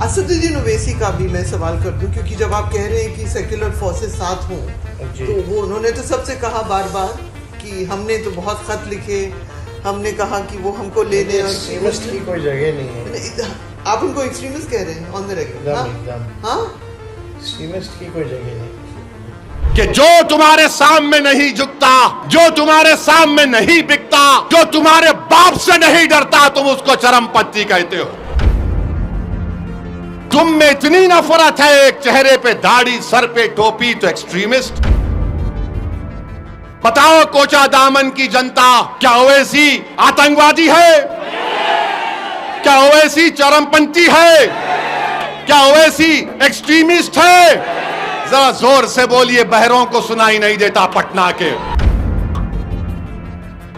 असदुद्दीन ओवैसी का भी मैं सवाल कर दूं, क्योंकि जब आप कह रहे हैं कि सेक्युलर फोर्सेस साथ हों, तो वो उन्होंने तो सबसे कहा बार बार कि हमने तो बहुत खत लिखे, हमने कहा कि वो हमको ले लें। एक्सट्रीमिस्ट की कोई जगह नहीं है। आप उनको एक्सट्रीमिस्ट कह रहे हैं ऑन द रिकॉर्ड? हाँ, एक्सट्रीमिस्ट की कोई जगह नहीं कि जो तुम्हारे सामने नहीं झुकता, जो तुम्हारे सामने नहीं बिकता, जो तुम्हारे बाप से नहीं डरता, तुम उसको चरमपंथी कहते हो। तुम में इतनी नफरत है, एक चेहरे पे दाढ़ी, सर पे टोपी, तो एक्सट्रीमिस्ट। बताओ कोचा दामन की जनता, क्या ओवैसी आतंकवादी है? क्या ओवैसी चरमपंथी है? क्या ओवैसी एक्सट्रीमिस्ट है? जरा जोर से बोलिए, बहरों को सुनाई नहीं देता पटना के।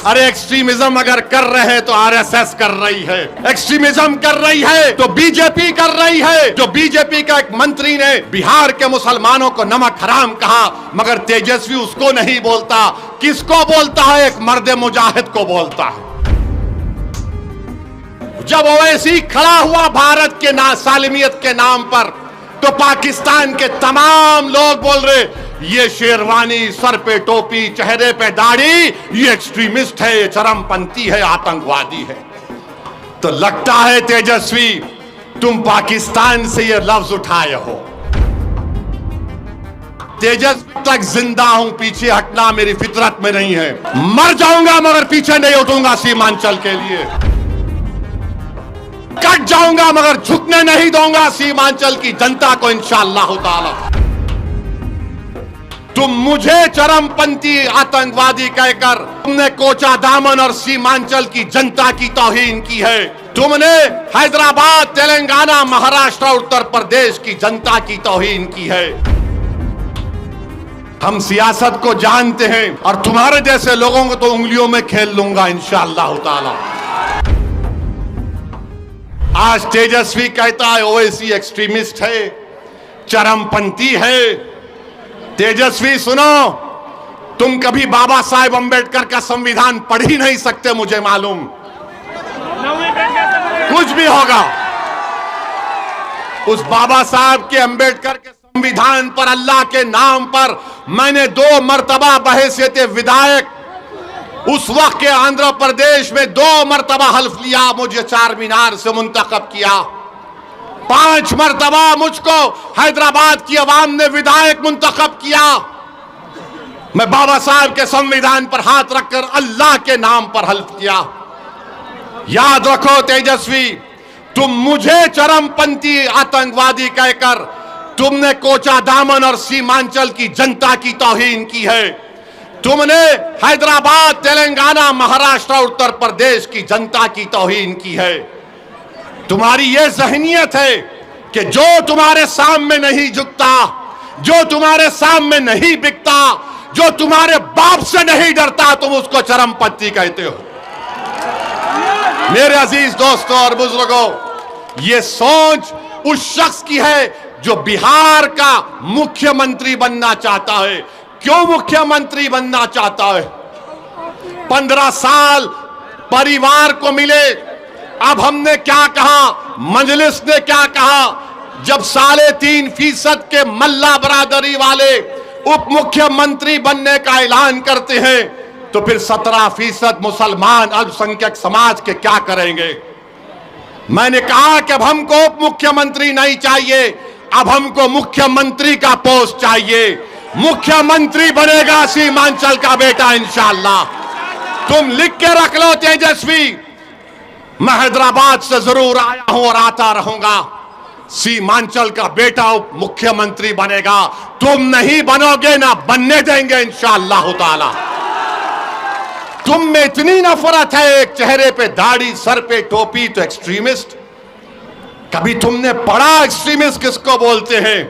अरे एक्सट्रीमिज्म अगर कर रहे हैं तो आरएसएस कर रही है, एक्सट्रीमिज्म कर रही है तो बीजेपी कर रही है। जो बीजेपी का एक मंत्री ने बिहार के मुसलमानों को नमक हराम कहा, मगर तेजस्वी उसको नहीं बोलता। किसको बोलता है? एक मर्द मुजाहिद को बोलता है। जब ओवैसी खड़ा हुआ भारत के सालिमियत के नाम पर, तो पाकिस्तान के तमाम लोग बोल रहे, ये शेरवानी, सर पे टोपी, चेहरे पे दाढ़ी, ये एक्सट्रीमिस्ट है, ये चरमपंथी है, आतंकवादी है। तो लगता है तेजस्वी तुम पाकिस्तान से ये लफ्ज उठाए हो। तेजस्वी तक जिंदा हूं, पीछे हटना मेरी फितरत में नहीं है। मर जाऊंगा मगर पीछे नहीं उठूंगा सीमांचल के लिए। कट जाऊंगा मगर झुकने नहीं दूंगा सीमांचल की जनता को, इंशाअल्लाह ताला। तुम मुझे चरमपंथी आतंकवादी कहकर तुमने कोचा दामन और सीमांचल की जनता की तौहीन की है। तुमने हैदराबाद, तेलंगाना, महाराष्ट्र, उत्तर प्रदेश की जनता की तौहीन की है। हम सियासत को जानते हैं और तुम्हारे जैसे लोगों को तो उंगलियों में खेल लूंगा इंशाअल्लाह ताला। आज तेजस्वी कहता है ओवैसी एक्सट्रीमिस्ट है, चरमपंथी है। तेजस्वी सुनो, तुम कभी बाबा साहेब अंबेडकर का संविधान पढ़ ही नहीं सकते, मुझे मालूम। कुछ भी होगा, उस बाबा साहब के अंबेडकर के संविधान पर, अल्लाह के नाम पर मैंने 2 मर्तबा बहैसियत विधायक उस वक्त के आंध्र प्रदेश में 2 मर्तबा हल्फ लिया, मुझे चार मीनार से मुंतखब किया। 5 मर्तबा मुझको हैदराबाद की आवाम ने विधायक मुंतखब किया। मैं बाबा साहब के संविधान पर हाथ रखकर अल्लाह के नाम पर हल्फ किया। याद रखो तेजस्वी, तुम मुझे चरमपंथी आतंकवादी कहकर तुमने कोचा दामन और सीमांचल की जनता की तौहीन की है। तुमने हैदराबाद, तेलंगाना, महाराष्ट्र, उत्तर प्रदेश की जनता की तौहीन की है। तुम्हारी यह ज़हनियत है कि जो तुम्हारे सामने नहीं झुकता, जो तुम्हारे सामने नहीं बिकता, जो तुम्हारे बाप से नहीं डरता, तुम उसको चरमपंथी कहते हो। मेरे अजीज दोस्तों और बुजुर्गों, यह सोच उस शख्स की है जो बिहार का मुख्यमंत्री बनना चाहता है। क्यों मुख्यमंत्री बनना चाहता है? 15 साल परिवार को मिले। अब हमने क्या कहा, मजलिस ने क्या कहा, जब 3.5% के मल्ला बरादरी वाले उप मुख्यमंत्री बनने का ऐलान करते हैं, तो फिर 17% मुसलमान अल्पसंख्यक समाज के क्या करेंगे? मैंने कहा कि अब हमको उप मुख्यमंत्री नहीं चाहिए, अब हमको मुख्यमंत्री का पोस्ट चाहिए। मुख्यमंत्री बनेगा सीमांचल का बेटा इंशाअल्लाह। तुम लिख के रख लो तेजस्वी, मैं हैदराबाद से जरूर आया हूं और आता रहूंगा। सीमांचल का बेटा उप मुख्यमंत्री बनेगा। तुम नहीं बनोगे, ना बनने देंगे इंशाअल्लाह ताला। तुम में इतनी नफरत है, एक चेहरे पे दाढ़ी, सर पे टोपी, तो एक्सट्रीमिस्ट। कभी तुमने पढ़ा एक्सट्रीमिस्ट किसको बोलते हैं?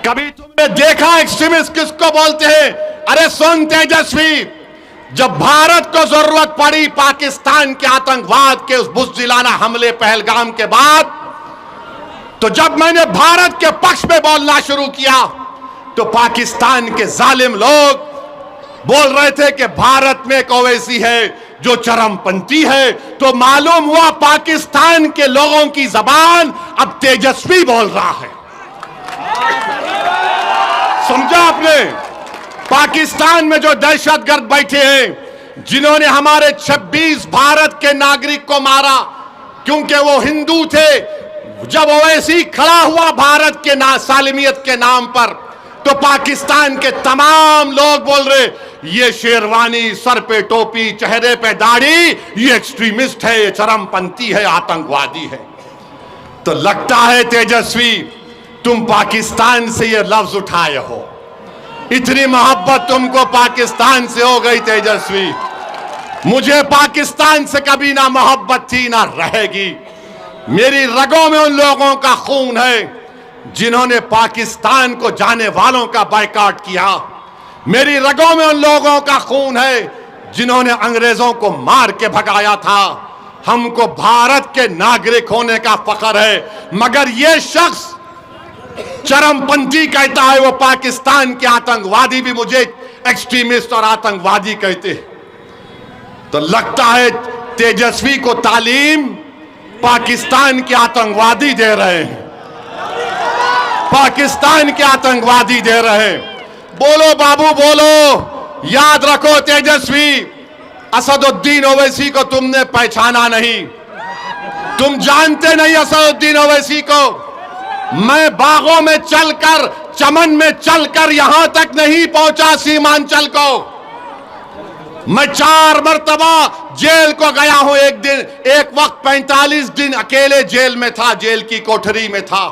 कभी तुमने देखा एक्सट्रीमिस्ट किसको बोलते हैं? अरे सुन तेजस्वी, जब भारत को जरूरत पड़ी पाकिस्तान के आतंकवाद के उस बुज़दिलाना हमले पहलगाम के बाद, तो जब मैंने भारत के पक्ष में बोलना शुरू किया, तो पाकिस्तान के जालिम लोग बोल रहे थे कि भारत में एक ओवैसी है, जो चरमपंथी है, तो मालूम हुआ पाकिस्तान के लोगों की जबान अब तेजस्वी बोल रहा है। समझा आपने? पाकिस्तान में जो दहशतगर्द बैठे हैं, जिन्होंने हमारे 26 भारत के नागरिक को मारा क्योंकि वो हिंदू थे, जब ओवैसी खड़ा हुआ भारत के सालिमियत के नाम पर, तो पाकिस्तान के तमाम लोग बोल रहे ये शेरवानी, सर पे टोपी, चेहरे पे दाढ़ी, ये एक्सट्रीमिस्ट है, ये चरमपंथी है, आतंकवादी है। तो लगता है तेजस्वी तुम पाकिस्तान से ये लफ्ज उठाए हो, इतनी मोहब्बत तुमको पाकिस्तान से हो गई तेजस्वी। मुझे पाकिस्तान से कभी ना मोहब्बत थी ना रहेगी। मेरी रगों में उन लोगों का खून है जिन्होंने पाकिस्तान को जाने वालों का बायकॉट किया। मेरी रगों में उन लोगों का खून है जिन्होंने अंग्रेजों को मार के भगाया था। हमको भारत के नागरिक होने का फख्र है, मगर यह शख्स चरमपंथी कहता है, वो पाकिस्तान के आतंकवादी भी मुझे एक्सट्रीमिस्ट और आतंकवादी कहते हैं। तो लगता है तेजस्वी को तालीम पाकिस्तान के आतंकवादी दे रहे हैं, पाकिस्तान के आतंकवादी दे रहे हैं। बोलो बाबू बोलो, याद रखो तेजस्वी, असदुद्दीन ओवैसी को तुमने पहचाना नहीं, तुम जानते नहीं असदुद्दीन ओवैसी को। मैं बागों में चलकर, चमन में चलकर यहां तक नहीं पहुंचा सीमांचल को। मैं 4 मरतबा जेल को गया हूं। एक दिन, एक वक्त 45 दिन अकेले जेल में था, जेल की कोठरी में था।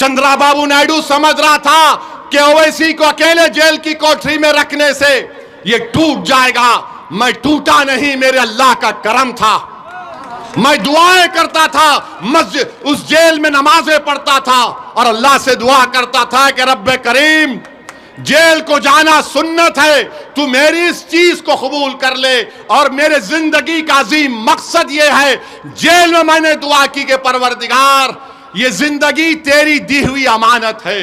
चंद्राबाबू नायडू समझ रहा था कि ओवैसी को अकेले जेल की कोठरी में रखने से ये टूट जाएगा। मैं टूटा नहीं, मेरे अल्लाह का करम था। मैं दुआएं करता था, मस्जिद, उस जेल में नमाजें पढ़ता था और अल्लाह से दुआ करता था कि रब्बे करीम, जेल को जाना सुन्नत है, तू मेरी इस चीज को कबूल कर ले। और मेरे जिंदगी का अजीम मकसद ये है, जेल में मैंने दुआ की कि परवरदिगार, ये जिंदगी तेरी दी हुई अमानत है।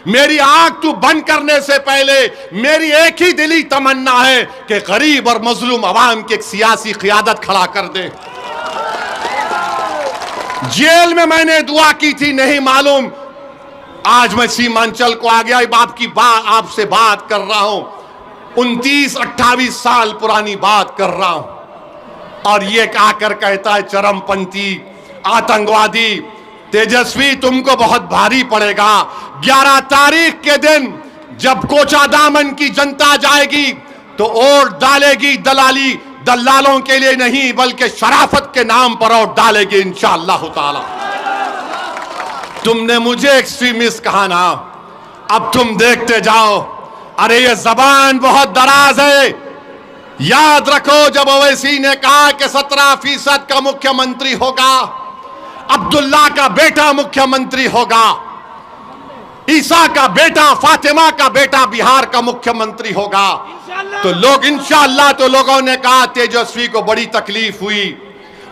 मेरी आंख तू बंद करने से पहले मेरी एक ही दिली तमन्ना है कि गरीब और मजलूम अवाम की एक सियासी क़ियादत खड़ा कर दे। जेल में मैंने दुआ की थी, नहीं मालूम आज मैं सीमांचल को आ गया। आपसे बात कर रहा हूं, 29-28 साल पुरानी बात कर रहा हूं, और ये आकर कहता है चरमपंथी, आतंकवादी। तेजस्वी तुमको बहुत भारी पड़ेगा। 11 तारीख के दिन जब कोचादामन की जनता जाएगी तो वोट डालेगी दलालों के लिए नहीं, बल्कि शराफत के नाम पर वोट डालेगी इंशाअल्लाह ताला। तुमने मुझे एक्सट्रीमिस्ट कहा ना, अब तुम देखते जाओ। अरे ये जबान बहुत दराज है। याद रखो, जब ओवैसी ने कहा कि 17% का मुख्यमंत्री होगा, अब्दुल्ला का बेटा मुख्यमंत्री होगा, ईसा का बेटा, फातिमा का बेटा बिहार का मुख्यमंत्री होगा, तो लोग इंशाअल्लाह, तो लोगों ने कहा तेजस्वी को बड़ी तकलीफ हुई,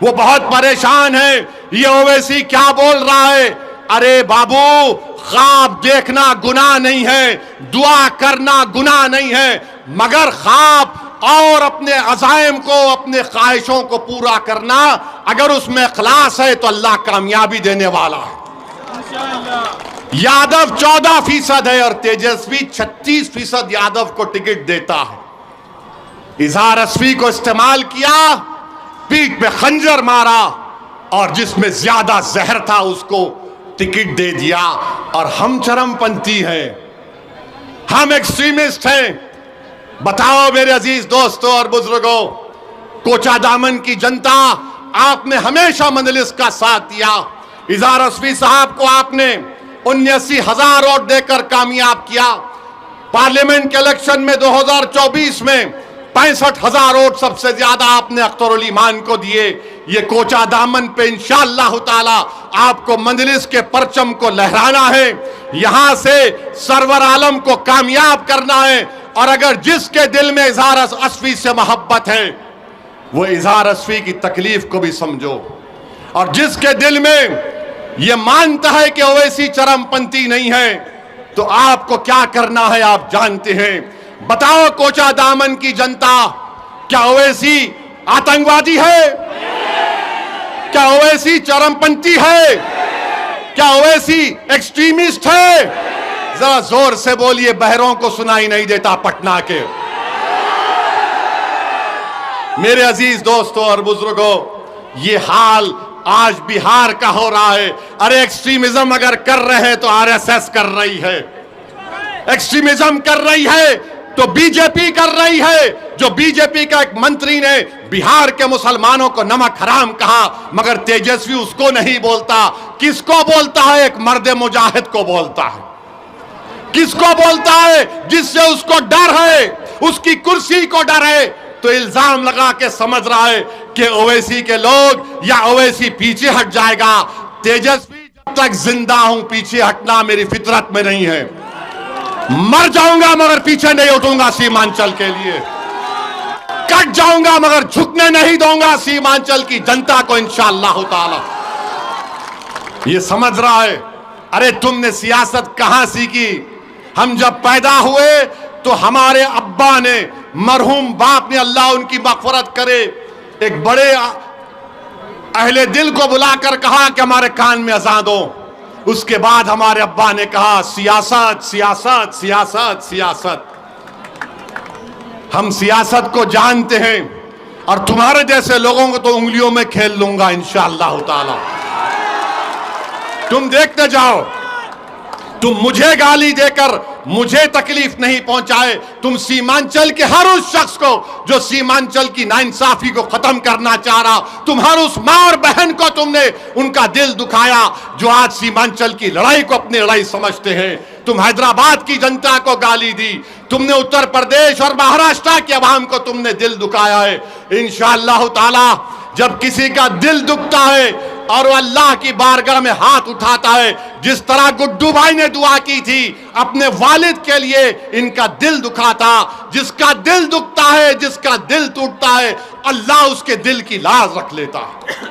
वो बहुत परेशान है, ये ओवैसी क्या बोल रहा है। अरे बाबू, ख्वाब देखना गुनाह नहीं है, दुआ करना गुनाह नहीं है, मगर ख्वाब और अपने अज़ाइम को, अपने ख्वाहिशों को पूरा करना, अगर उसमें इखलास है तो अल्लाह कामयाबी देने वाला है। यादव 14% है और तेजस्वी 36% यादव को टिकट देता है। इजहार अस्वी को इस्तेमाल किया, पीठ पे खंजर मारा, और जिसमें ज्यादा जहर था उसको टिकट दे दिया। और हम चरमपंथी हैं, हम एक्सट्रीमिस्ट हैं। बताओ मेरे अजीज दोस्तों और बुजुर्गों, कोचादामन की जनता, आपने हमेशा मजलिस का साथ दिया। इजहार अस्वी साहब को आपने 79,000 वोट देकर कामयाब किया। पार्लियामेंट के इलेक्शन में 2024 में 65,000 वोट सबसे ज्यादा आपने अख्तरुल ईमान को दिए। ये कोचादामन पे इंशाअल्लाह ताला आपको मजलिस के परचम को लहराना है, यहां से सरवर आलम को कामयाब करना है। और अगर जिसके दिल में इजहार अस्वी से मोहब्बत है, वो इजहार अस्वी की तकलीफ को भी समझो, और जिसके दिल में ये मानता है कि ओवैसी चरमपंथी नहीं है, तो आपको क्या करना है आप जानते हैं। बताओ कोचादामन की जनता, क्या ओवैसी आतंकवादी है? क्या ओवैसी चरमपंथी है? क्या ओवैसी एक्सट्रीमिस्ट है? जरा जोर से बोलिए, बहरों को सुनाई नहीं देता पटना के। मेरे अजीज दोस्तों और बुजुर्गों, ये हाल आज बिहार का हो रहा है। अरे एक्सट्रीमिज्म अगर कर रहे हैं तो आरएसएस कर रही है, एक्सट्रीमिज्म कर रही है तो बीजेपी कर रही है। जो बीजेपी का एक मंत्री ने बिहार के मुसलमानों को नमक हराम कहा, मगर तेजस्वी उसको नहीं बोलता। किसको बोलता है? एक मर्द मुजाहिद को बोलता है। किसको बोलता है? जिससे उसको डर है, उसकी कुर्सी को डर है। तो इल्जाम लगा के समझ रहा है कि ओवैसी के लोग या ओवैसी पीछे हट जाएगा। तेजस्वी जब तक जिंदा हूं, पीछे हटना मेरी फितरत में नहीं है। मर जाऊंगा मगर पीछे नहीं उठूंगा सीमांचल के लिए। कट जाऊंगा मगर झुकने नहीं दूंगा सीमांचल की जनता को इंशाअल्लाह ताला। ये समझ रहा है। अरे तुमने सियासत कहां सीखी? हम जब पैदा हुए तो हमारे अब्बा ने, मरहूम बाप ने, अल्लाह उनकी मग़फ़िरत करे, एक बड़े अहले दिल को बुलाकर कहा कि हमारे कान में अज़ान दो। उसके बाद हमारे अब्बा ने कहा सियासत सियासत सियासत सियासत। हम सियासत को जानते हैं और तुम्हारे जैसे लोगों को तो उंगलियों में खेल लूंगा इंशाअल्लाह ताला। तुम देखते जाओ। तुम मुझे गाली देकर मुझे तकलीफ नहीं पहुंचाए। तुम सीमांचल के हर उस शख्स को जो सीमांचल की नाइंसाफी को खत्म करना चाह रहा, तुम हर उस मां और बहन को तुमने उनका दिल दुखाया जो आज सीमांचल की लड़ाई को अपनी लड़ाई समझते हैं। तुम हैदराबाद की जनता को गाली दी, तुमने उत्तर प्रदेश और महाराष्ट्र के अवाम को तुमने दिल दुखाया है। इंशाअल्लाह ताला जब किसी का दिल दुखता है और वो अल्लाह की बारगाह में हाथ उठाता है, जिस तरह गुड्डू भाई ने दुआ की थी अपने वालिद के लिए, इनका दिल दुखा था। जिसका दिल दुखता है, जिसका दिल टूटता है, अल्लाह उसके दिल की लाज रख लेता है।